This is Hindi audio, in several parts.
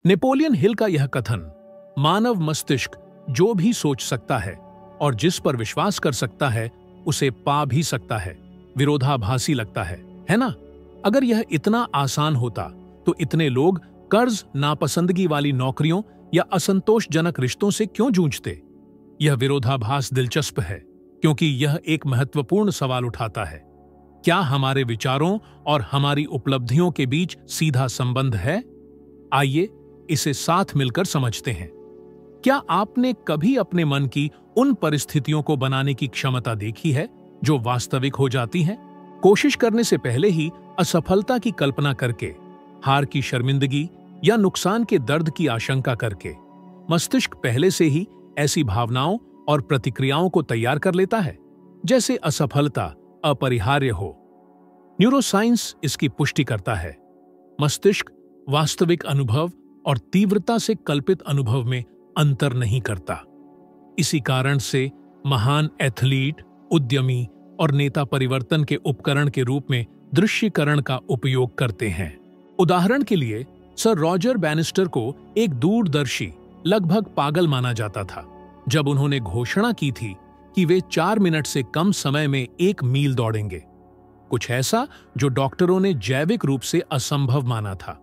नेपोलियन हिल का यह कथन, मानव मस्तिष्क जो भी सोच सकता है और जिस पर विश्वास कर सकता है उसे पा भी सकता है, विरोधाभासी लगता है ना? अगर यह इतना आसान होता तो इतने लोग कर्ज, नापसंदगी वाली नौकरियों या असंतोषजनक रिश्तों से क्यों जूझते? यह विरोधाभास दिलचस्प है क्योंकि यह एक महत्वपूर्ण सवाल उठाता है। क्या हमारे विचारों और हमारी उपलब्धियों के बीच सीधा संबंध है? आइए इसे साथ मिलकर समझते हैं। क्या आपने कभी अपने मन की उन परिस्थितियों को बनाने की क्षमता देखी है जो वास्तविक हो जाती हैं? कोशिश करने से पहले ही असफलता की कल्पना करके, हार की शर्मिंदगी या नुकसान के दर्द की आशंका करके मस्तिष्क पहले से ही ऐसी भावनाओं और प्रतिक्रियाओं को तैयार कर लेता है जैसे असफलता अपरिहार्य हो। न्यूरोसाइंस इसकी पुष्टि करता है। मस्तिष्क वास्तविक अनुभव और तीव्रता से कल्पित अनुभव में अंतर नहीं करता। इसी कारण से महान एथलीट, उद्यमी और नेता परिवर्तन के उपकरण के रूप में दृश्यीकरण का उपयोग करते हैं। उदाहरण के लिए सर रॉजर बैनिस्टर को एक दूरदर्शी, लगभग पागल माना जाता था जब उन्होंने घोषणा की थी कि वे 4 मिनट से कम समय में 1 मील दौड़ेंगे, कुछ ऐसा जो डॉक्टरों ने जैविक रूप से असंभव माना था।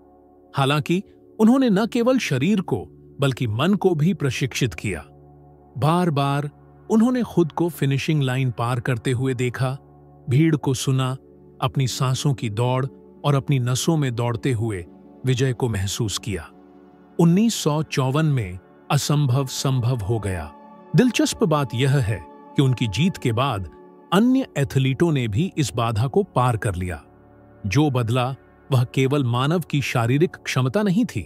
हालांकि उन्होंने न केवल शरीर को बल्कि मन को भी प्रशिक्षित किया। बार बार उन्होंने खुद को फिनिशिंग लाइन पार करते हुए देखा, भीड़ को सुना, अपनी सांसों की दौड़ और अपनी नसों में दौड़ते हुए विजय को महसूस किया। 1954 में असंभव संभव हो गया। दिलचस्प बात यह है कि उनकी जीत के बाद अन्य एथलीटों ने भी इस बाधा को पार कर लिया। जो बदला वह केवल मानव की शारीरिक क्षमता नहीं थी,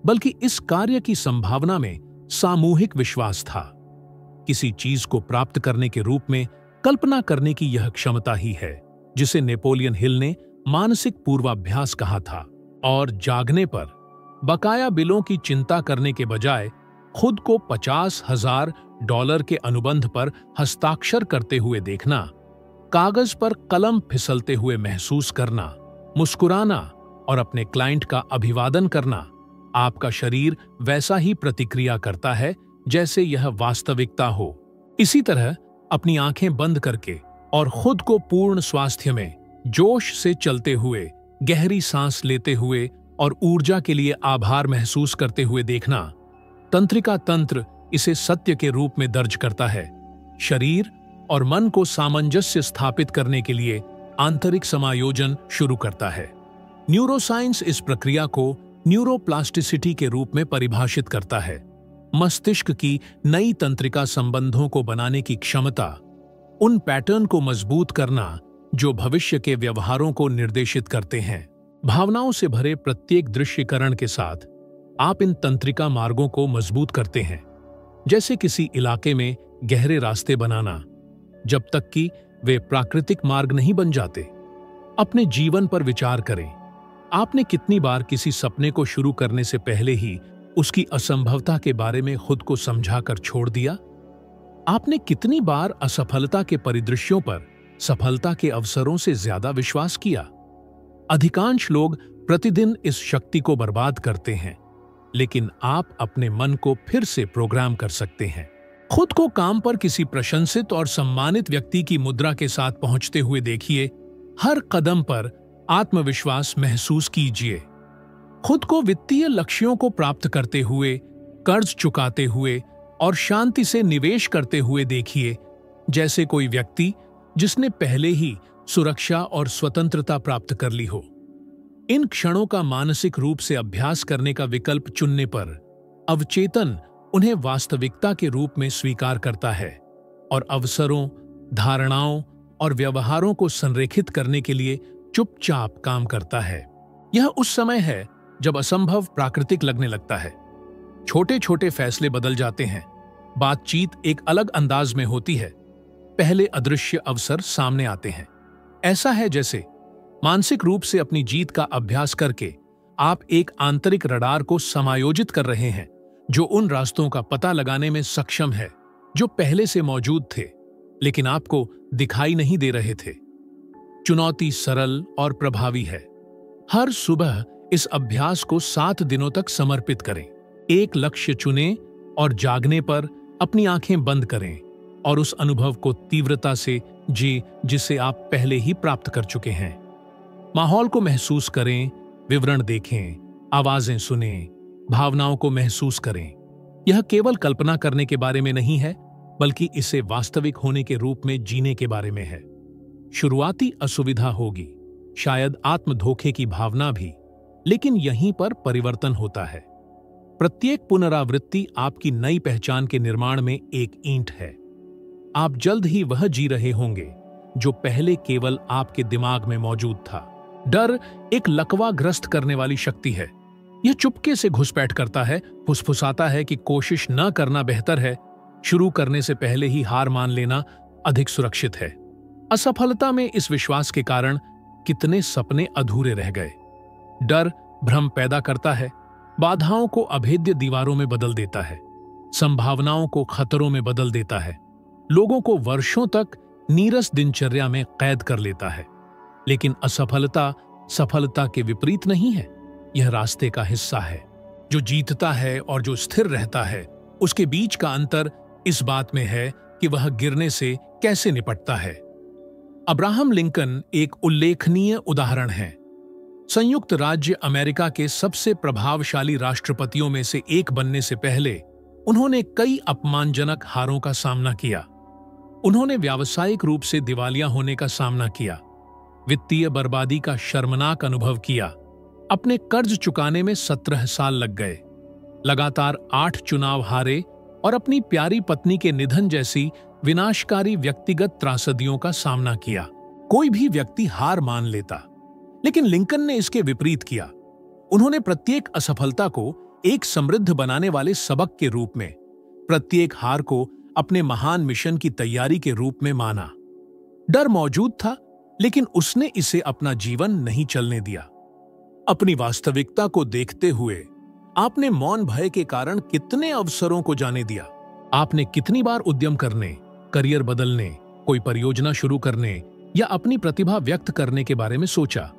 बल्कि इस कार्य की संभावना में सामूहिक विश्वास था। किसी चीज को प्राप्त करने के रूप में कल्पना करने की यह क्षमता ही है जिसे नेपोलियन हिल ने मानसिक पूर्वाभ्यास कहा था। और जागने पर बकाया बिलों की चिंता करने के बजाय खुद को $50,000 के अनुबंध पर हस्ताक्षर करते हुए देखना, कागज पर कलम फिसलते हुए महसूस करना, मुस्कुराना और अपने क्लाइंट का अभिवादन करना, आपका शरीर वैसा ही प्रतिक्रिया करता है जैसे यह वास्तविकता हो। इसी तरह अपनी आंखें बंद करके और खुद को पूर्ण स्वास्थ्य में जोश से चलते हुए, गहरी सांस लेते हुए और ऊर्जा के लिए आभार महसूस करते हुए देखना, तंत्रिका तंत्र इसे सत्य के रूप में दर्ज करता है। शरीर और मन को सामंजस्य स्थापित करने के लिए आंतरिक समायोजन शुरू करता है। न्यूरोसाइंस इस प्रक्रिया को न्यूरोप्लास्टिसिटी के रूप में परिभाषित करता है। मस्तिष्क की नई तंत्रिका संबंधों को बनाने की क्षमता, उन पैटर्न को मजबूत करना जो भविष्य के व्यवहारों को निर्देशित करते हैं। भावनाओं से भरे प्रत्येक दृश्यीकरण के साथ आप इन तंत्रिका मार्गों को मजबूत करते हैं, जैसे किसी इलाके में गहरे रास्ते बनाना, जब तक कि वे प्राकृतिक मार्ग नहीं बन जाते। अपने जीवन पर विचार करें। आपने कितनी बार किसी सपने को शुरू करने से पहले ही उसकी असंभवता के बारे में खुद को समझाकर छोड़ दिया? आपने कितनी बार असफलता के परिदृश्यों पर सफलता के अवसरों से ज्यादा विश्वास किया? अधिकांश लोग प्रतिदिन इस शक्ति को बर्बाद करते हैं, लेकिन आप अपने मन को फिर से प्रोग्राम कर सकते हैं। खुद को काम पर किसी प्रशंसित और सम्मानित व्यक्ति की मुद्रा के साथ पहुंचते हुए देखिए। हर कदम पर आत्मविश्वास महसूस कीजिए। खुद को वित्तीय लक्ष्यों को प्राप्त करते हुए, कर्ज चुकाते हुए और शांति से निवेश करते हुए देखिए, जैसे कोई व्यक्ति जिसने पहले ही सुरक्षा और स्वतंत्रता प्राप्त कर ली हो। इन क्षणों का मानसिक रूप से अभ्यास करने का विकल्प चुनने पर अवचेतन उन्हें वास्तविकता के रूप में स्वीकार करता है और अवसरों, धारणाओं और व्यवहारों को संरेखित करने के लिए चुपचाप काम करता है। यह उस समय है जब असंभव प्राकृतिक लगने लगता है। छोटे छोटे फैसले बदल जाते हैं, बातचीत एक अलग अंदाज में होती है, पहले अदृश्य अवसर सामने आते हैं। ऐसा है जैसे मानसिक रूप से अपनी जीत का अभ्यास करके आप एक आंतरिक रडार को समायोजित कर रहे हैं जो उन रास्तों का पता लगाने में सक्षम है जो पहले से मौजूद थे लेकिन आपको दिखाई नहीं दे रहे थे। चुनौती सरल और प्रभावी है। हर सुबह इस अभ्यास को 7 दिनों तक समर्पित करें। एक लक्ष्य चुनें और जागने पर अपनी आंखें बंद करें और उस अनुभव को तीव्रता से जी जिसे आप पहले ही प्राप्त कर चुके हैं। माहौल को महसूस करें, विवरण देखें, आवाजें सुनें, भावनाओं को महसूस करें। यह केवल कल्पना करने के बारे में नहीं है, बल्कि इसे वास्तविक होने के रूप में जीने के बारे में है। शुरुआती असुविधा होगी, शायद आत्म धोखे की भावना भी, लेकिन यहीं पर परिवर्तन होता है। प्रत्येक पुनरावृत्ति आपकी नई पहचान के निर्माण में एक ईंट है। आप जल्द ही वह जी रहे होंगे जो पहले केवल आपके दिमाग में मौजूद था। डर एक लकवाग्रस्त करने वाली शक्ति है। यह चुपके से घुसपैठ करता है, फुसफुसाता है कि कोशिश न करना बेहतर है, शुरू करने से पहले ही हार मान लेना अधिक सुरक्षित है। असफलता में इस विश्वास के कारण कितने सपने अधूरे रह गए। डर भ्रम पैदा करता है, बाधाओं को अभेद्य दीवारों में बदल देता है, संभावनाओं को खतरों में बदल देता है, लोगों को वर्षों तक नीरस दिनचर्या में कैद कर लेता है। लेकिन असफलता सफलता के विपरीत नहीं है, यह रास्ते का हिस्सा है। जो जीतता है और जो स्थिर रहता है, उसके बीच का अंतर इस बात में है कि वह गिरने से कैसे निपटता है। अब्राहम लिंकन एक उल्लेखनीय उदाहरण है। संयुक्त राज्य अमेरिका के सबसे प्रभावशाली राष्ट्रपतियों में से एक बनने से पहले उन्होंने कई अपमानजनक हारों का सामना किया। उन्होंने व्यावसायिक रूप से दिवालिया होने का सामना किया, वित्तीय बर्बादी का शर्मनाक अनुभव किया, अपने कर्ज चुकाने में 17 साल लग गए, लगातार 8 चुनाव हारे और अपनी प्यारी पत्नी के निधन जैसी विनाशकारी व्यक्तिगत त्रासदियों का सामना किया। कोई भी व्यक्ति हार मान लेता, लेकिन लिंकन ने इसके विपरीत किया। उन्होंने प्रत्येक असफलता को एक समृद्ध बनाने वाले सबक के रूप में, प्रत्येक हार को अपने महान मिशन की तैयारी के रूप में माना। डर मौजूद था, लेकिन उसने इसे अपना जीवन नहीं चलने दिया। अपनी वास्तविकता को देखते हुए आपने मौन भय के कारण कितने अवसरों को जाने दिया। आपने कितनी बार उद्यम करने, करियर बदलने, कोई परियोजना शुरू करने या अपनी प्रतिभा व्यक्त करने के बारे में सोचा,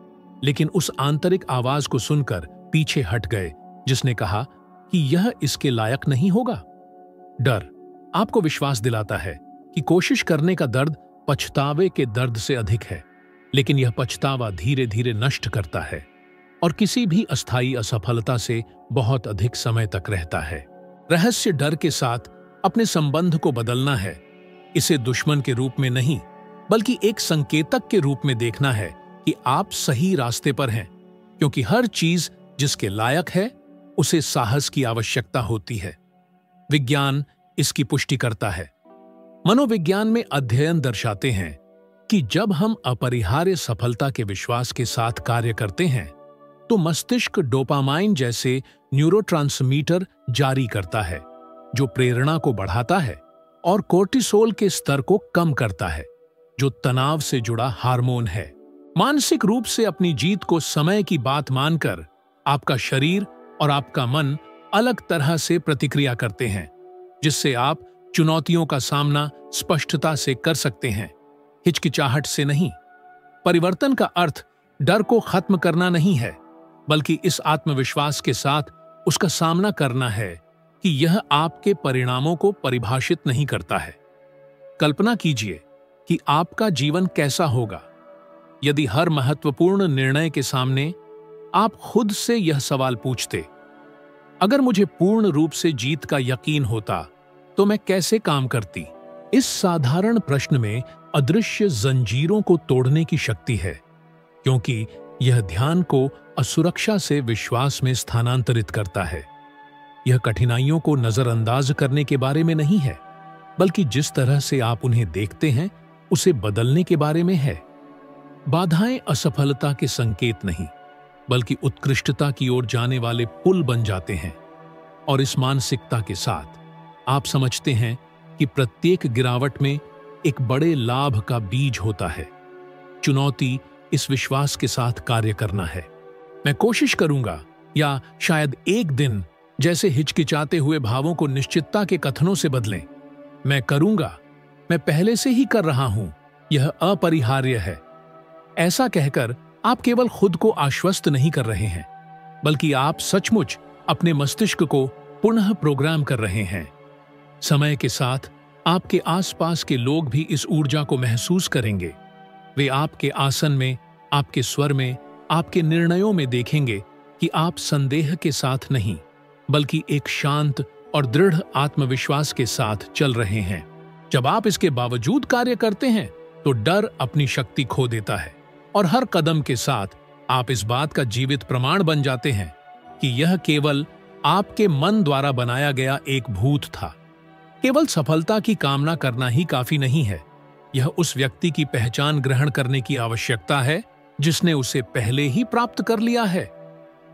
लेकिन उस आंतरिक आवाज को सुनकर पीछे हट गए जिसने कहा कि यह इसके लायक नहीं होगा। डर आपको विश्वास दिलाता है कि कोशिश करने का दर्द पछतावे के दर्द से अधिक है, लेकिन यह पछतावा धीरे धीरे नष्ट करता है और किसी भी अस्थायी असफलता से बहुत अधिक समय तक रहता है। रहस्य डर के साथ अपने संबंध को बदलना है। इसे दुश्मन के रूप में नहीं, बल्कि एक संकेतक के रूप में देखना है कि आप सही रास्ते पर हैं, क्योंकि हर चीज जिसके लायक है उसे साहस की आवश्यकता होती है। विज्ञान इसकी पुष्टि करता है। मनोविज्ञान में अध्ययन दर्शाते हैं कि जब हम अपरिहार्य सफलता के विश्वास के साथ कार्य करते हैं तो मस्तिष्क डोपामाइन जैसे न्यूरोट्रांसमीटर जारी करता है, जो प्रेरणा को बढ़ाता है, और कोर्टिसोल के स्तर को कम करता है, जो तनाव से जुड़ा हार्मोन है। मानसिक रूप से अपनी जीत को समय की बात मानकर आपका शरीर और आपका मन अलग तरह से प्रतिक्रिया करते हैं, जिससे आप चुनौतियों का सामना स्पष्टता से कर सकते हैं, हिचकिचाहट से नहीं। परिवर्तन का अर्थ डर को खत्म करना नहीं है, बल्कि इस आत्मविश्वास के साथ उसका सामना करना है कि यह आपके परिणामों को परिभाषित नहीं करता है। कल्पना कीजिए कि आपका जीवन कैसा होगा यदि हर महत्वपूर्ण निर्णय के सामने आप खुद से यह सवाल पूछते, अगर मुझे पूर्ण रूप से जीत का यकीन होता तो मैं कैसे काम करती। इस साधारण प्रश्न में अदृश्य जंजीरों को तोड़ने की शक्ति है, क्योंकि यह ध्यान को असुरक्षा से विश्वास में स्थानांतरित करता है। यह कठिनाइयों को नजरअंदाज करने के बारे में नहीं है, बल्कि जिस तरह से आप उन्हें देखते हैं उसे बदलने के बारे में है। बाधाएं असफलता के संकेत नहीं, बल्कि उत्कृष्टता की ओर जाने वाले पुल बन जाते हैं। और इस मानसिकता के साथ आप समझते हैं कि प्रत्येक गिरावट में एक बड़े लाभ का बीज होता है। चुनौती इस विश्वास के साथ कार्य करना है। मैं कोशिश करूंगा, या शायद एक दिन जैसे हिचकिचाते हुए भावों को निश्चितता के कथनों से बदलें। मैं करूंगा, मैं पहले से ही कर रहा हूं, यह अपरिहार्य है। ऐसा कहकर आप केवल खुद को आश्वस्त नहीं कर रहे हैं, बल्कि आप सचमुच अपने मस्तिष्क को पुनः प्रोग्राम कर रहे हैं। समय के साथ आपके आसपास के लोग भी इस ऊर्जा को महसूस करेंगे। वे आपके आसन में, आपके स्वर में, आपके निर्णयों में देखेंगे कि आप संदेह के साथ नहीं, बल्कि एक शांत और दृढ़ आत्मविश्वास के साथ चल रहे हैं। जब आप इसके बावजूद कार्य करते हैं तो डर अपनी शक्ति खो देता है और हर कदम के साथ आप इस बात का जीवित प्रमाण बन जाते हैं कि यह केवल आपके मन द्वारा बनाया गया एक भूत था। केवल सफलता की कामना करना ही काफी नहीं है। यह उस व्यक्ति की पहचान ग्रहण करने की आवश्यकता है जिसने उसे पहले ही प्राप्त कर लिया है।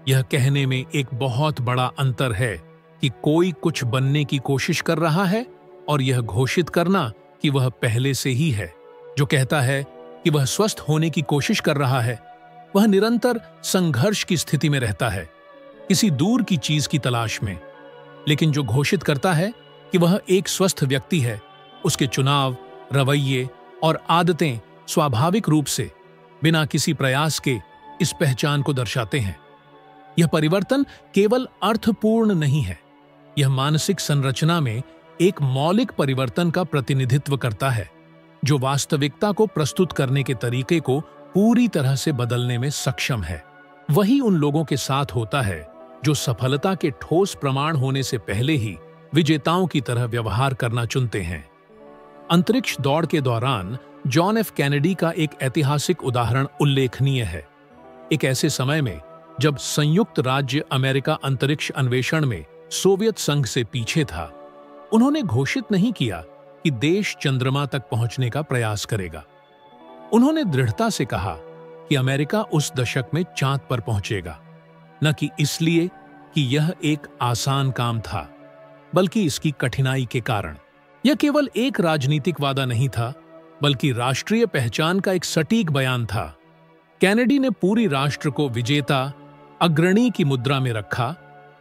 यह कहने में एक बहुत बड़ा अंतर है कि कोई कुछ बनने की कोशिश कर रहा है और यह घोषित करना कि वह पहले से ही है। जो कहता है कि वह स्वस्थ होने की कोशिश कर रहा है, वह निरंतर संघर्ष की स्थिति में रहता है, किसी दूर की चीज की तलाश में। लेकिन जो घोषित करता है कि वह एक स्वस्थ व्यक्ति है, उसके चुनाव, रवैये और आदतें स्वाभाविक रूप से, बिना किसी प्रयास के, इस पहचान को दर्शाते हैं। यह परिवर्तन केवल अर्थपूर्ण नहीं है, यह मानसिक संरचना में एक मौलिक परिवर्तन का प्रतिनिधित्व करता है, जो वास्तविकता को प्रस्तुत करने के तरीके को पूरी तरह से बदलने में सक्षम है। वही उन लोगों के साथ होता है जो सफलता के ठोस प्रमाण होने से पहले ही विजेताओं की तरह व्यवहार करना चुनते हैं। अंतरिक्ष दौड़ के दौरान जॉन एफ कैनेडी का एक ऐतिहासिक उदाहरण उल्लेखनीय है। एक ऐसे समय में जब संयुक्त राज्य अमेरिका अंतरिक्ष अन्वेषण में सोवियत संघ से पीछे था, उन्होंने घोषित नहीं किया कि देश चंद्रमा तक पहुंचने का प्रयास करेगा। उन्होंने दृढ़ता से कहा कि अमेरिका उस दशक में चांद पर पहुंचेगा, न कि इसलिए कि यह एक आसान काम था, बल्कि इसकी कठिनाई के कारण। यह केवल एक राजनीतिक वादा नहीं था, बल्कि राष्ट्रीय पहचान का एक सटीक बयान था। कैनेडी ने पूरी राष्ट्र को विजेता, अग्रणी की मुद्रा में रखा,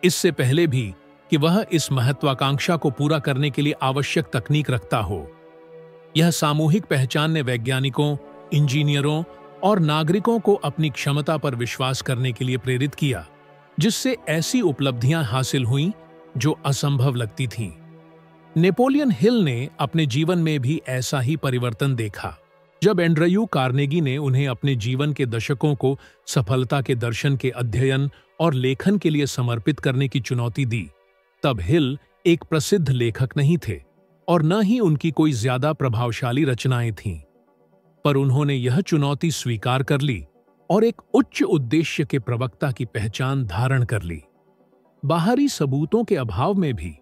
इससे पहले भी कि वह इस महत्वाकांक्षा को पूरा करने के लिए आवश्यक तकनीक रखता हो। यह सामूहिक पहचान ने वैज्ञानिकों, इंजीनियरों और नागरिकों को अपनी क्षमता पर विश्वास करने के लिए प्रेरित किया, जिससे ऐसी उपलब्धियां हासिल हुईं जो असंभव लगती थीं। नेपोलियन हिल ने अपने जीवन में भी ऐसा ही परिवर्तन देखा। जब एंड्रयू कार्नेगी ने उन्हें अपने जीवन के दशकों को सफलता के दर्शन के अध्ययन और लेखन के लिए समर्पित करने की चुनौती दी, तब हिल एक प्रसिद्ध लेखक नहीं थे और न ही उनकी कोई ज्यादा प्रभावशाली रचनाएं थीं। पर उन्होंने यह चुनौती स्वीकार कर ली और एक उच्च उद्देश्य के प्रवक्ता की पहचान धारण कर ली। बाहरी सबूतों के अभाव में भी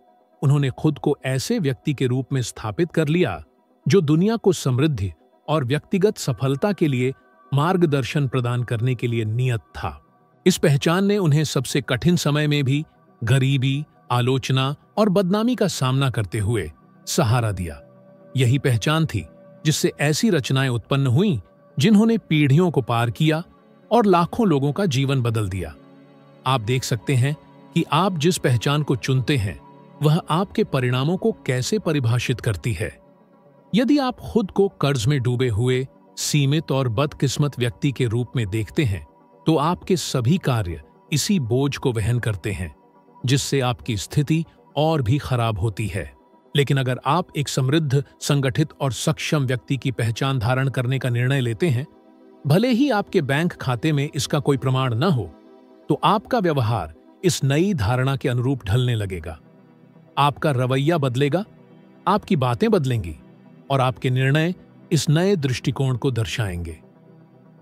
उन्होंने खुद को ऐसे व्यक्ति के रूप में स्थापित कर लिया जो दुनिया को समृद्धि और व्यक्तिगत सफलता के लिए मार्गदर्शन प्रदान करने के लिए नियत था। इस पहचान ने उन्हें सबसे कठिन समय में भी गरीबी, आलोचना और बदनामी का सामना करते हुए सहारा दिया। यही पहचान थी जिससे ऐसी रचनाएं उत्पन्न हुईं जिन्होंने पीढ़ियों को पार किया और लाखों लोगों का जीवन बदल दिया। आप देख सकते हैं कि आप जिस पहचान को चुनते हैं वह आपके परिणामों को कैसे परिभाषित करती है। यदि आप खुद को कर्ज में डूबे हुए, सीमित और बदकिस्मत व्यक्ति के रूप में देखते हैं, तो आपके सभी कार्य इसी बोझ को वहन करते हैं, जिससे आपकी स्थिति और भी खराब होती है। लेकिन अगर आप एक समृद्ध, संगठित और सक्षम व्यक्ति की पहचान धारण करने का निर्णय लेते हैं, भले ही आपके बैंक खाते में इसका कोई प्रमाण न हो, तो आपका व्यवहार इस नई धारणा के अनुरूप ढलने लगेगा। आपका रवैया बदलेगा, आपकी बातें बदलेंगी और आपके निर्णय इस नए दृष्टिकोण को दर्शाएंगे।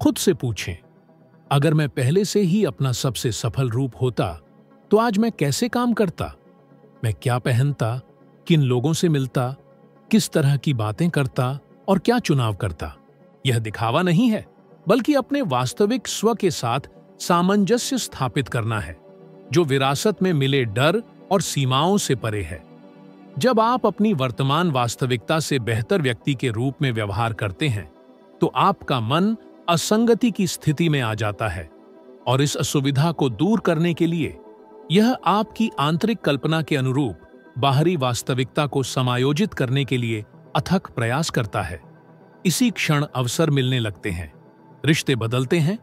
खुद से पूछें, अगर मैं पहले से ही अपना सबसे सफल रूप होता तो आज मैं कैसे काम करता? मैं क्या पहनता, किन लोगों से मिलता, किस तरह की बातें करता और क्या चुनाव करता? यह दिखावा नहीं है, बल्कि अपने वास्तविक स्व के साथ सामंजस्य स्थापित करना है, जो विरासत में मिले डर और सीमाओं से परे है। जब आप अपनी वर्तमान वास्तविकता से बेहतर व्यक्ति के रूप में व्यवहार करते हैं, तो आपका मन असंगति की स्थिति में आ जाता है और इस असुविधा को दूर करने के लिए यह आपकी आंतरिक कल्पना के अनुरूप बाहरी वास्तविकता को समायोजित करने के लिए अथक प्रयास करता है। इसी क्षण अवसर मिलने लगते हैं, रिश्ते बदलते हैं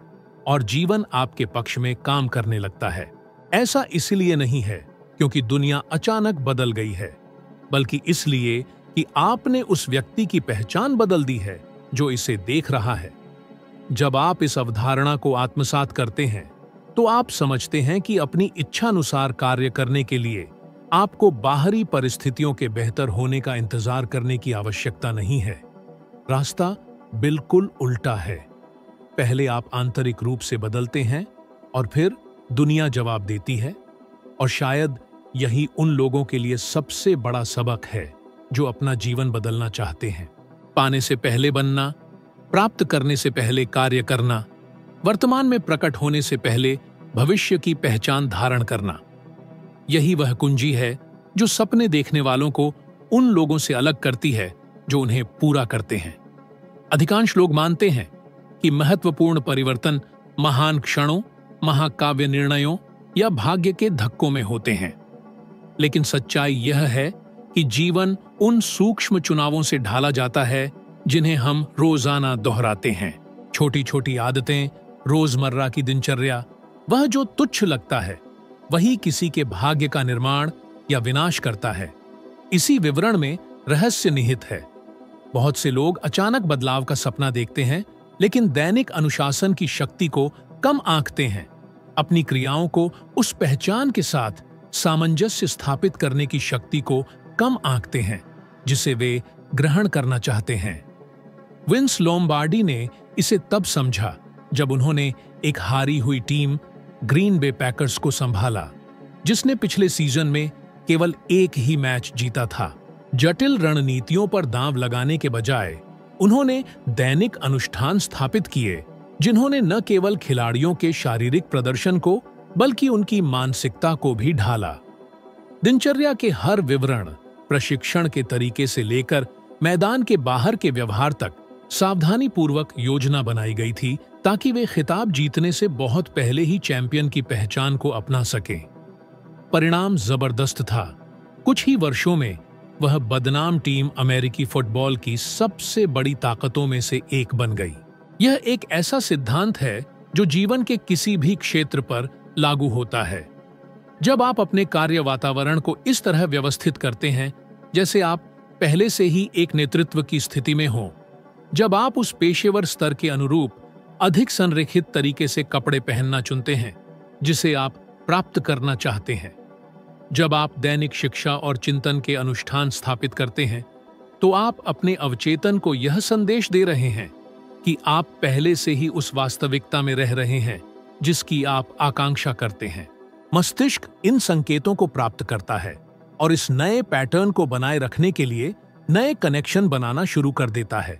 और जीवन आपके पक्ष में काम करने लगता है। ऐसा इसलिए नहीं है क्योंकि दुनिया अचानक बदल गई है, बल्कि इसलिए कि आपने उस व्यक्ति की पहचान बदल दी है जो इसे देख रहा है। जब आप इस अवधारणा को आत्मसात करते हैं तो आप समझते हैं कि अपनी इच्छानुसार कार्य करने के लिए आपको बाहरी परिस्थितियों के बेहतर होने का इंतजार करने की आवश्यकता नहीं है। रास्ता बिल्कुल उल्टा है। पहले आप आंतरिक रूप से बदलते हैं और फिर दुनिया जवाब देती है। और शायद यही उन लोगों के लिए सबसे बड़ा सबक है जो अपना जीवन बदलना चाहते हैं। पाने से पहले बनना, प्राप्त करने से पहले कार्य करना, वर्तमान में प्रकट होने से पहले भविष्य की पहचान धारण करना। यही वह कुंजी है जो सपने देखने वालों को उन लोगों से अलग करती है जो उन्हें पूरा करते हैं। अधिकांश लोग मानते हैं कि महत्वपूर्ण परिवर्तन महान क्षणों, महाकाव्य निर्णयों या भाग्य के धक्कों में होते हैं। लेकिन सच्चाई यह है कि जीवन उन सूक्ष्म चुनावों से ढाला जाता है जिन्हें हम रोजाना दोहराते हैं। छोटी छोटी आदतें, रोजमर्रा की दिनचर्या, वह जो तुच्छ लगता है वही किसी के भाग्य का निर्माण या विनाश करता है। इसी विवरण में रहस्य निहित है। बहुत से लोग अचानक बदलाव का सपना देखते हैं, लेकिन दैनिक अनुशासन की शक्ति को कम आंकते हैं। अपनी क्रियाओं को उस पहचान के साथ सामंजस्य स्थापित करने की शक्ति को कम आंकते हैं जिसे वे ग्रहण करना चाहते हैं। विंस लोम्बार्डी ने इसे तब समझा जब उन्होंने एक हारी हुई टीम ग्रीन बे पैकर्स को संभाला, जिसने पिछले सीजन में केवल एक ही मैच जीता था। जटिल रणनीतियों पर दांव लगाने के बजाय उन्होंने दैनिक अनुष्ठान स्थापित किए, जिन्होंने न केवल खिलाड़ियों के शारीरिक प्रदर्शन को बल्कि उनकी मानसिकता को भी ढाला। दिनचर्या के हर विवरण, प्रशिक्षण के तरीके से लेकर मैदान के बाहर के व्यवहार तक सावधानीपूर्वक योजना बनाई गई थी ताकि वे खिताब जीतने से बहुत पहले ही चैंपियन की पहचान को अपना सकें। परिणाम जबरदस्त था। कुछ ही वर्षों में वह बदनाम टीम अमेरिकी फुटबॉल की सबसे बड़ी ताकतों में से एक बन गई। यह एक ऐसा सिद्धांत है जो जीवन के किसी भी क्षेत्र पर लागू होता है। जब आप अपने कार्य वातावरण को इस तरह व्यवस्थित करते हैं जैसे आप पहले से ही एक नेतृत्व की स्थिति में हों, जब आप उस पेशेवर स्तर के अनुरूप अधिक संरेखित तरीके से कपड़े पहनना चुनते हैं जिसे आप प्राप्त करना चाहते हैं, जब आप दैनिक शिक्षा और चिंतन के अनुष्ठान स्थापित करते हैं, तो आप अपने अवचेतन को यह संदेश दे रहे हैं कि आप पहले से ही उस वास्तविकता में रह रहे हैं जिसकी आप आकांक्षा करते हैं। मस्तिष्क इन संकेतों को प्राप्त करता है और इस नए पैटर्न को बनाए रखने के लिए नए कनेक्शन बनाना शुरू कर देता है।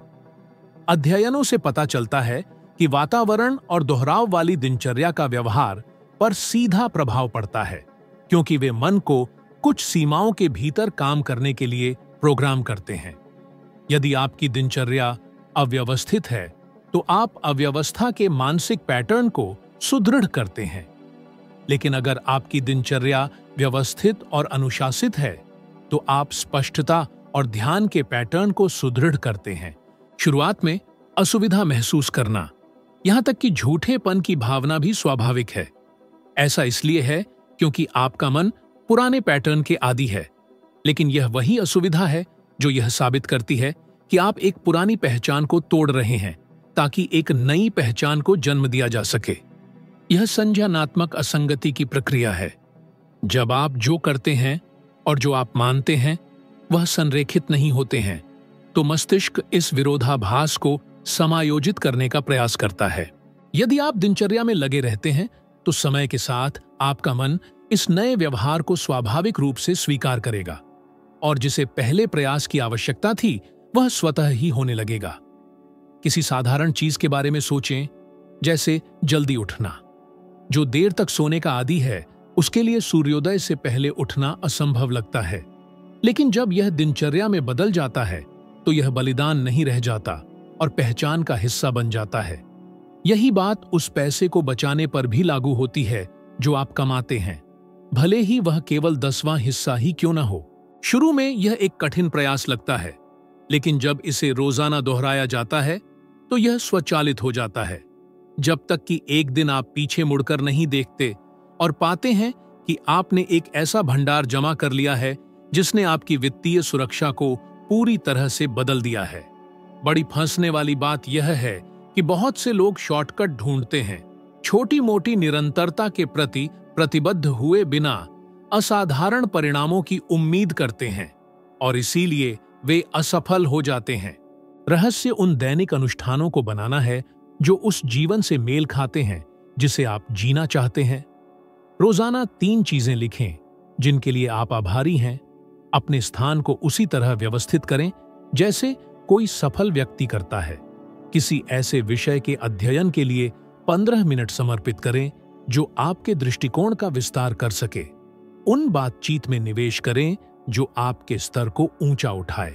अध्ययनों से पता चलता है कि वातावरण और दोहराव वाली दिनचर्या का व्यवहार पर सीधा प्रभाव पड़ता है, क्योंकि वे मन को कुछ सीमाओं के भीतर काम करने के लिए प्रोग्राम करते हैं। यदि आपकी दिनचर्या अव्यवस्थित है, तो आप अव्यवस्था के मानसिक पैटर्न को सुदृढ़ करते हैं। लेकिन अगर आपकी दिनचर्या व्यवस्थित और अनुशासित है, तो आप स्पष्टता और ध्यान के पैटर्न को सुदृढ़ करते हैं। शुरुआत में असुविधा महसूस करना, यहां तक कि झूठेपन की भावना भी स्वाभाविक है। ऐसा इसलिए है क्योंकि आपका मन पुराने पैटर्न के आदी है। लेकिन यह वही असुविधा है जो यह साबित करती है कि आप एक पुरानी पहचान को तोड़ रहे हैं ताकि एक नई पहचान को जन्म दिया जा सके। यह संज्ञानात्मक असंगति की प्रक्रिया है। जब आप जो करते हैं और जो आप मानते हैं वह संरेखित नहीं होते हैं, तो मस्तिष्क इस विरोधाभास को समायोजित करने का प्रयास करता है। यदि आप दिनचर्या में लगे रहते हैं, तो समय के साथ आपका मन इस नए व्यवहार को स्वाभाविक रूप से स्वीकार करेगा और जिसे पहले प्रयास की आवश्यकता थी, वह स्वतः ही होने लगेगा। किसी साधारण चीज के बारे में सोचें, जैसे जल्दी उठना। जो देर तक सोने का आदी है, उसके लिए सूर्योदय से पहले उठना असंभव लगता है। लेकिन जब यह दिनचर्या में बदल जाता है, तो यह बलिदान नहीं रह जाता और पहचान का हिस्सा बन जाता है। यही बात उस पैसे को बचाने पर भी लागू होती है जो आप कमाते हैं, भले ही वह केवल 10वां हिस्सा ही क्यों न हो। शुरू में यह एक कठिन प्रयास लगता है, लेकिन जब इसे रोजाना दोहराया जाता है तो यह स्वचालित हो जाता है। जब तक कि एक दिन आप पीछे मुड़कर नहीं देखते और पाते हैं कि आपने एक ऐसा भंडार जमा कर लिया है जिसने आपकी वित्तीय सुरक्षा को पूरी तरह से बदल दिया है। बड़ी फंसने वाली बात यह है कि बहुत से लोग शॉर्टकट ढूंढते हैं, छोटी मोटी निरंतरता के प्रति प्रतिबद्ध हुए बिना असाधारण परिणामों की उम्मीद करते हैं और इसीलिए वे असफल हो जाते हैं। रहस्य उन दैनिक अनुष्ठानों को बनाना है जो उस जीवन से मेल खाते हैं जिसे आप जीना चाहते हैं। रोजाना 3 चीजें लिखें जिनके लिए आप आभारी हैं। अपने स्थान को उसी तरह व्यवस्थित करें जैसे कोई सफल व्यक्ति करता है। किसी ऐसे विषय के अध्ययन के लिए 15 मिनट समर्पित करें जो आपके दृष्टिकोण का विस्तार कर सके। उन बातचीत में निवेश करें जो आपके स्तर को ऊंचा उठाए।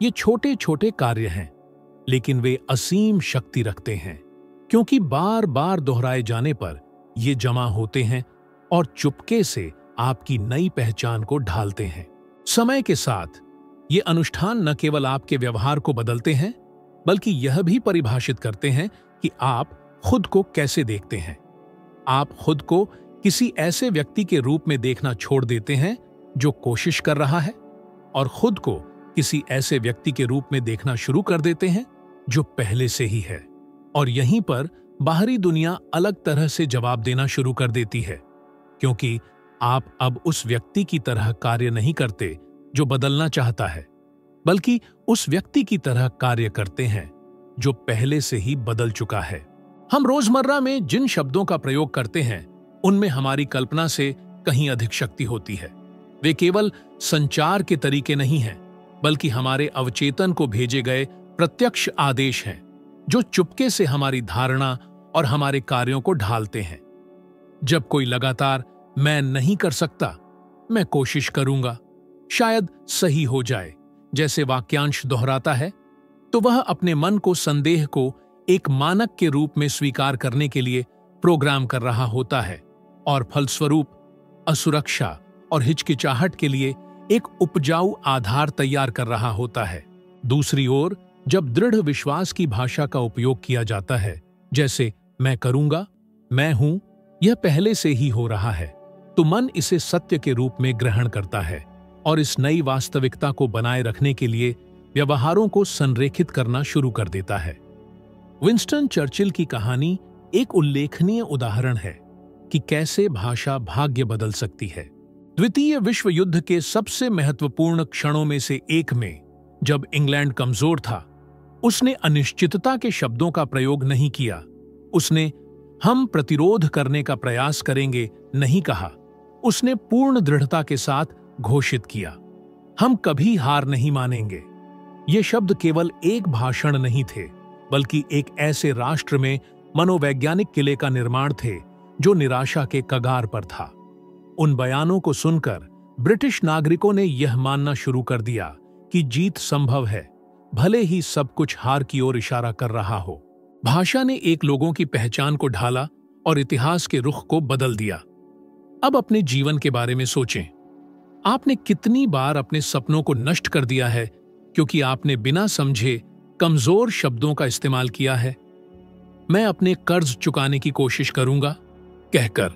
ये छोटे छोटे कार्य हैं, लेकिन वे असीम शक्ति रखते हैं क्योंकि बार बार दोहराए जाने पर ये जमा होते हैं और चुपके से आपकी नई पहचान को ढालते हैं। समय के साथ ये अनुष्ठान न केवल आपके व्यवहार को बदलते हैं, बल्कि यह भी परिभाषित करते हैं कि आप खुद को कैसे देखते हैं। आप खुद को किसी ऐसे व्यक्ति के रूप में देखना छोड़ देते हैं जो कोशिश कर रहा है और खुद को किसी ऐसे व्यक्ति के रूप में देखना शुरू कर देते हैं जो पहले से ही है। और यहीं पर बाहरी दुनिया अलग तरह से जवाब देना शुरू कर देती है, क्योंकि आप अब उस व्यक्ति की तरह कार्य नहीं करते जो बदलना चाहता है, बल्कि उस व्यक्ति की तरह कार्य करते हैं जो पहले से ही बदल चुका है। हम रोजमर्रा में जिन शब्दों का प्रयोग करते हैं उनमें हमारी कल्पना से कहीं अधिक शक्ति होती है। वे केवल संचार के तरीके नहीं हैं, बल्कि हमारे अवचेतन को भेजे गए प्रत्यक्ष आदेश हैं जो चुपके से हमारी धारणा और हमारे कार्यों को ढालते हैं। जब कोई लगातार मैं नहीं कर सकता, मैं कोशिश करूंगा, शायद सही हो जाए जैसे वाक्यांश दोहराता है, तो वह अपने मन को संदेह को एक मानक के रूप में स्वीकार करने के लिए प्रोग्राम कर रहा होता है और फलस्वरूप असुरक्षा और हिचकिचाहट के लिए एक उपजाऊ आधार तैयार कर रहा होता है। दूसरी ओर, जब दृढ़ विश्वास की भाषा का उपयोग किया जाता है, जैसे मैं करूंगा, मैं हूं, यह पहले से ही हो रहा है, तो मन इसे सत्य के रूप में ग्रहण करता है और इस नई वास्तविकता को बनाए रखने के लिए व्यवहारों को संरेखित करना शुरू कर देता है। विंस्टन चर्चिल की कहानी एक उल्लेखनीय उदाहरण है कि कैसे भाषा भाग्य बदल सकती है। द्वितीय विश्व युद्ध के सबसे महत्वपूर्ण क्षणों में से एक में, जब इंग्लैंड कमजोर था, उसने अनिश्चितता के शब्दों का प्रयोग नहीं किया। उसने हम प्रतिरोध करने का प्रयास करेंगे नहीं कहा। उसने पूर्ण दृढ़ता के साथ घोषित किया, हम कभी हार नहीं मानेंगे। ये शब्द केवल एक भाषण नहीं थे, बल्कि एक ऐसे राष्ट्र में मनोवैज्ञानिक किले का निर्माण थे जो निराशा के कगार पर था। उन बयानों को सुनकर ब्रिटिश नागरिकों ने यह मानना शुरू कर दिया कि जीत संभव है, भले ही सब कुछ हार की ओर इशारा कर रहा हो। भाषा ने एक लोगों की पहचान को ढाला और इतिहास के रुख को बदल दिया। अब अपने जीवन के बारे में सोचें। आपने कितनी बार अपने सपनों को नष्ट कर दिया है क्योंकि आपने बिना समझे कमजोर शब्दों का इस्तेमाल किया है। मैं अपने कर्ज चुकाने की कोशिश करूंगा कहकर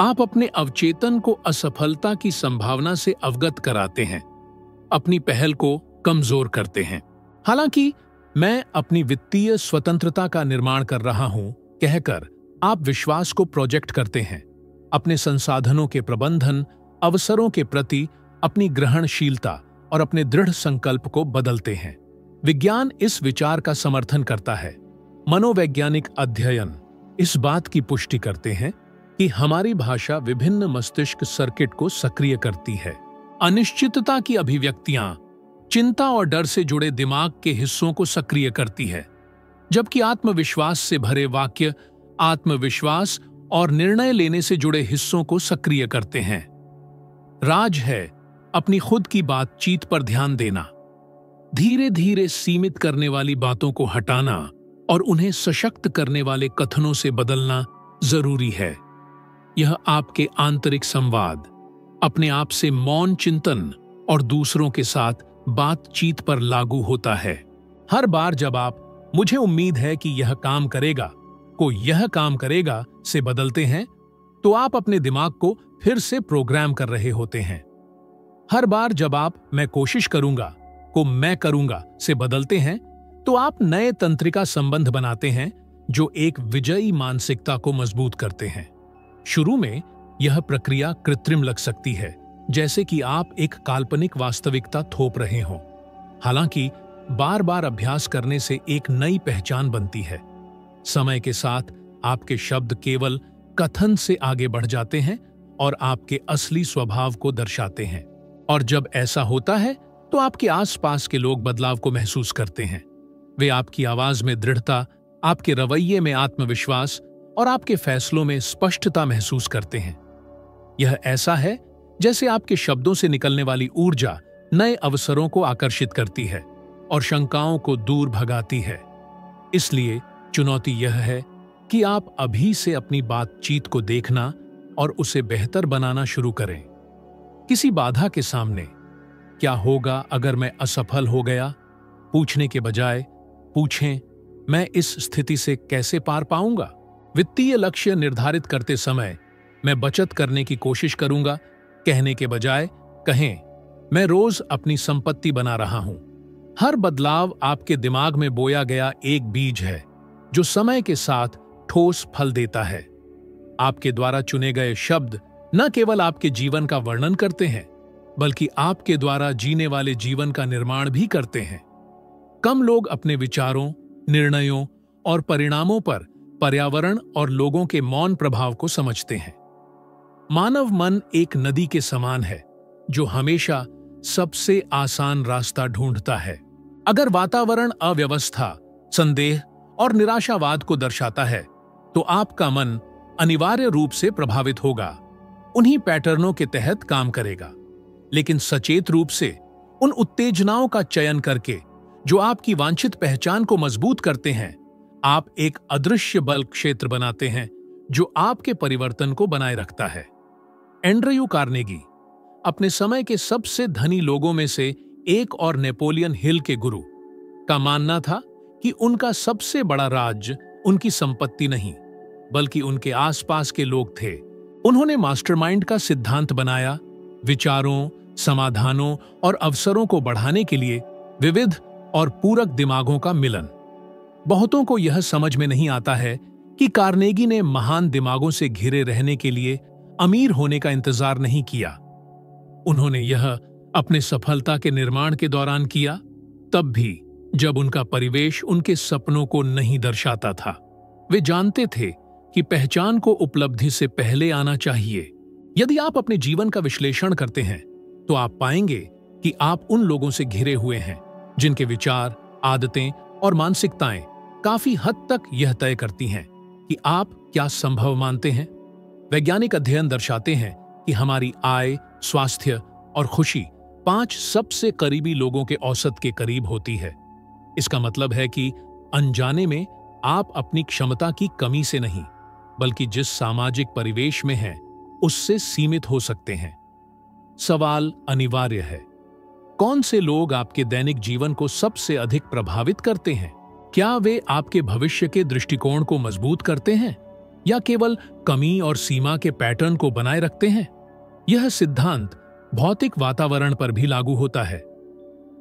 आप अपने अवचेतन को असफलता की संभावना से अवगत कराते हैं, अपनी पहल को कमजोर करते हैं। हालांकि मैं अपनी वित्तीय स्वतंत्रता का निर्माण कर रहा हूं कहकर आप विश्वास को प्रोजेक्ट करते हैं, अपने संसाधनों के प्रबंधन, अवसरों के प्रति अपनी ग्रहणशीलता और अपने दृढ़ संकल्प को बदलते हैं। विज्ञान इस विचार का समर्थन करता है। मनोवैज्ञानिक अध्ययन इस बात की पुष्टि करते हैं कि हमारी भाषा विभिन्न मस्तिष्क सर्किट को सक्रिय करती है। अनिश्चितता की अभिव्यक्तियां चिंता और डर से जुड़े दिमाग के हिस्सों को सक्रिय करती है, जबकि आत्मविश्वास से भरे वाक्य आत्मविश्वास और निर्णय लेने से जुड़े हिस्सों को सक्रिय करते हैं। राज है अपनी खुद की बातचीत पर ध्यान देना, धीरे धीरे सीमित करने वाली बातों को हटाना और उन्हें सशक्त करने वाले कथनों से बदलना जरूरी है। यह आपके आंतरिक संवाद, अपने आप से मौन चिंतन और दूसरों के साथ बातचीत पर लागू होता है। हर बार जब आप मुझे उम्मीद है कि यह काम करेगा को यह काम करेगा से बदलते हैं, तो आप अपने दिमाग को फिर से प्रोग्राम कर रहे होते हैं। हर बार जब आप मैं कोशिश करूंगा को मैं करूंगा से बदलते हैं, तो आप नए तंत्रिका संबंध बनाते हैं जो एक विजयी मानसिकता को मजबूत करते हैं। शुरू में यह प्रक्रिया कृत्रिम लग सकती है, जैसे कि आप एक काल्पनिक वास्तविकता थोप रहे हों। हालांकि बार बार अभ्यास करने से एक नई पहचान बनती है। समय के साथ आपके शब्द केवल कथन से आगे बढ़ जाते हैं और आपके असली स्वभाव को दर्शाते हैं। और जब ऐसा होता है तो आपके आसपास के लोग बदलाव को महसूस करते हैं। वे आपकी आवाज में दृढ़ता, आपके रवैये में आत्मविश्वास और आपके फैसलों में स्पष्टता महसूस करते हैं। यह ऐसा है जैसे आपके शब्दों से निकलने वाली ऊर्जा नए अवसरों को आकर्षित करती है और शंकाओं को दूर भगाती है। इसलिए चुनौती यह है कि आप अभी से अपनी बातचीत को देखना और उसे बेहतर बनाना शुरू करें। किसी बाधा के सामने क्या होगा अगर मैं असफल हो गया पूछने के बजाय पूछें, मैं इस स्थिति से कैसे पार पाऊंगा। वित्तीय लक्ष्य निर्धारित करते समय मैं बचत करने की कोशिश करूंगा कहने के बजाय कहें, मैं रोज अपनी संपत्ति बना रहा हूं। हर बदलाव आपके दिमाग में बोया गया एक बीज है जो समय के साथ ठोस फल देता है। आपके द्वारा चुने गए शब्द न केवल आपके जीवन का वर्णन करते हैं, बल्कि आपके द्वारा जीने वाले जीवन का निर्माण भी करते हैं। कम लोग अपने विचारों, निर्णयों और परिणामों पर पर्यावरण और लोगों के मौन प्रभाव को समझते हैं। मानव मन एक नदी के समान है जो हमेशा सबसे आसान रास्ता ढूंढता है। अगर वातावरण अव्यवस्था, संदेह और निराशावाद को दर्शाता है, तो आपका मन अनिवार्य रूप से प्रभावित होगा, उन्हीं पैटर्नों के तहत काम करेगा। लेकिन सचेत रूप से उन उत्तेजनाओं का चयन करके जो आपकी वांछित पहचान को मजबूत करते हैं, आप एक अदृश्य बल क्षेत्र बनाते हैं जो आपके परिवर्तन को बनाए रखता है। एंड्रयू कार्नेगी अपने समय के सबसे धनी लोगों में से एक और नेपोलियन हिल के गुरु का मानना था कि उनका सबसे बड़ा राज उनकी संपत्ति नहीं, बल्कि उनके आसपास के लोग थे। उन्होंने मास्टरमाइंड का सिद्धांत बनाया, विचारों, समाधानों और अवसरों को बढ़ाने के लिए विविध और पूरक दिमागों का मिलन। बहुतों को यह समझ में नहीं आता है कि कार्नेगी ने महान दिमागों से घिरे रहने के लिए अमीर होने का इंतजार नहीं किया। उन्होंने यह अपने सफलता के निर्माण के दौरान किया, तब भी जब उनका परिवेश उनके सपनों को नहीं दर्शाता था। वे जानते थे कि पहचान को उपलब्धि से पहले आना चाहिए। यदि आप अपने जीवन का विश्लेषण करते हैं, तो आप पाएंगे कि आप उन लोगों से घिरे हुए हैं जिनके विचार, आदतें और मानसिकताएं काफी हद तक यह तय करती हैं कि आप क्या संभव मानते हैं। वैज्ञानिक अध्ययन दर्शाते हैं कि हमारी आय, स्वास्थ्य और खुशी 5 सबसे करीबी लोगों के औसत के करीब होती है। इसका मतलब है कि अनजाने में आप अपनी क्षमता की कमी से नहीं, बल्कि जिस सामाजिक परिवेश में हैं, उससे सीमित हो सकते हैं। सवाल अनिवार्य है, कौन से लोग आपके दैनिक जीवन को सबसे अधिक प्रभावित करते हैं? क्या वे आपके भविष्य के दृष्टिकोण को मजबूत करते हैं या केवल कमी और सीमा के पैटर्न को बनाए रखते हैं? यह सिद्धांत भौतिक वातावरण पर भी लागू होता है।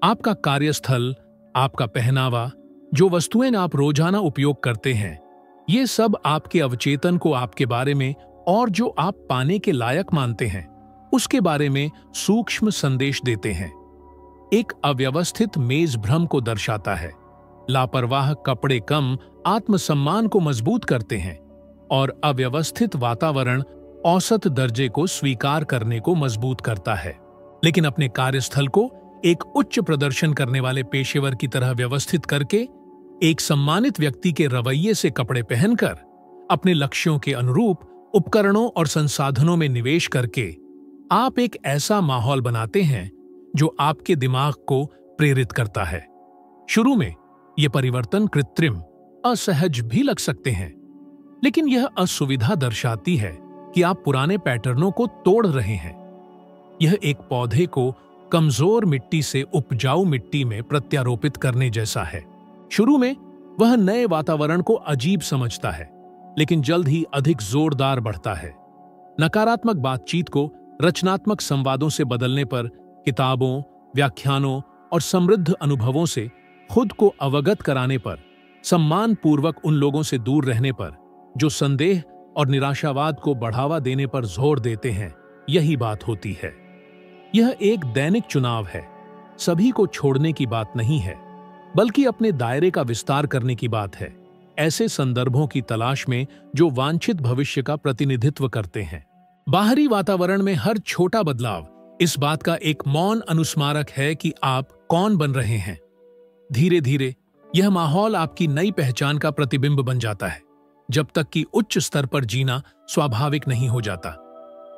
आपका कार्यस्थल, आपका पहनावा, जो वस्तुएं आप रोजाना उपयोग करते हैं, ये सब आपके अवचेतन को आपके बारे में और जो आप पाने के लायक मानते हैं उसके बारे में सूक्ष्म संदेश देते हैं। एक अव्यवस्थित मेज भ्रम को दर्शाता है, लापरवाह कपड़े कम आत्मसम्मान को मजबूत करते हैं और अव्यवस्थित वातावरण औसत दर्जे को स्वीकार करने को मजबूत करता है। लेकिन अपने कार्यस्थल को एक उच्च प्रदर्शन करने वाले पेशेवर की तरह व्यवस्थित करके, एक सम्मानित व्यक्ति के रवैये से कपड़े पहनकर, अपने लक्ष्यों के अनुरूप उपकरणों और संसाधनों में निवेश करके आप एक ऐसा माहौल बनाते हैं जो आपके दिमाग को प्रेरित करता है। शुरू में ये परिवर्तन कृत्रिम, असहज भी लग सकते हैं, लेकिन यह असुविधा दर्शाती है कि आप पुराने पैटर्नों को तोड़ रहे हैं। यह एक पौधे को कमजोर मिट्टी से उपजाऊ मिट्टी में प्रत्यारोपित करने जैसा है। शुरू में वह नए वातावरण को अजीब समझता है, लेकिन जल्द ही अधिक जोरदार बढ़ता है। नकारात्मक बातचीत को रचनात्मक संवादों से बदलने पर, किताबों, व्याख्यानों और समृद्ध अनुभवों से खुद को अवगत कराने पर, सम्मानपूर्वक उन लोगों से दूर रहने पर जो संदेह और निराशावाद को बढ़ावा देने पर जोर देते हैं, यही बात होती है। यह एक दैनिक चुनाव है, सभी को छोड़ने की बात नहीं है, बल्कि अपने दायरे का विस्तार करने की बात है, ऐसे संदर्भों की तलाश में जो वांछित भविष्य का प्रतिनिधित्व करते हैं। बाहरी वातावरण में हर छोटा बदलाव इस बात का एक मौन अनुस्मारक है कि आप कौन बन रहे हैं। धीरे धीरे यह माहौल आपकी नई पहचान का प्रतिबिंब बन जाता है, जब तक कि उच्च स्तर पर जीना स्वाभाविक नहीं हो जाता।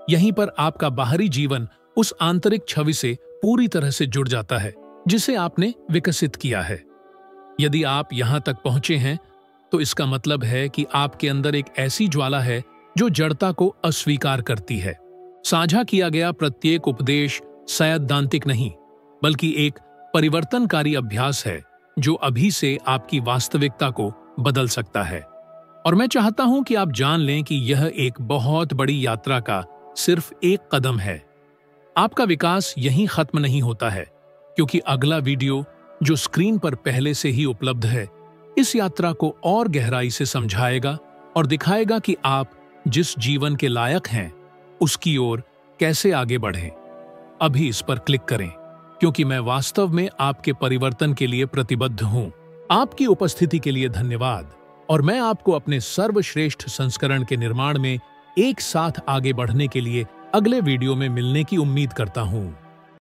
यहीं पर आपका बाहरी जीवन उस आंतरिक छवि से पूरी तरह से जुड़ जाता है जिसे आपने विकसित किया है। यदि आप यहां तक पहुंचे हैं तो इसका मतलब है कि आपके अंदर एक ऐसी ज्वाला है जो जड़ता को अस्वीकार करती है। साझा किया गया प्रत्येक उपदेश सैद्धांतिक नहीं, बल्कि एक परिवर्तनकारी अभ्यास है जो अभी से आपकी वास्तविकता को बदल सकता है। और मैं चाहता हूं कि आप जान लें कि यह एक बहुत बड़ी यात्रा का सिर्फ एक कदम है। आपका विकास यहीं खत्म नहीं होता है, क्योंकि अगला वीडियो जो स्क्रीन पर पहले से ही उपलब्ध है, इस यात्रा को और गहराई से समझाएगा और दिखाएगा कि आप जिस जीवन के लायक हैं उसकी ओर कैसे आगे बढ़ें। अभी इस पर क्लिक करें, क्योंकि मैं वास्तव में आपके परिवर्तन के लिए प्रतिबद्ध हूं। आपकी उपस्थिति के लिए धन्यवाद, और मैं आपको अपने सर्वश्रेष्ठ संस्करण के निर्माण में एक साथ आगे बढ़ने के लिए अगले वीडियो में मिलने की उम्मीद करता हूं।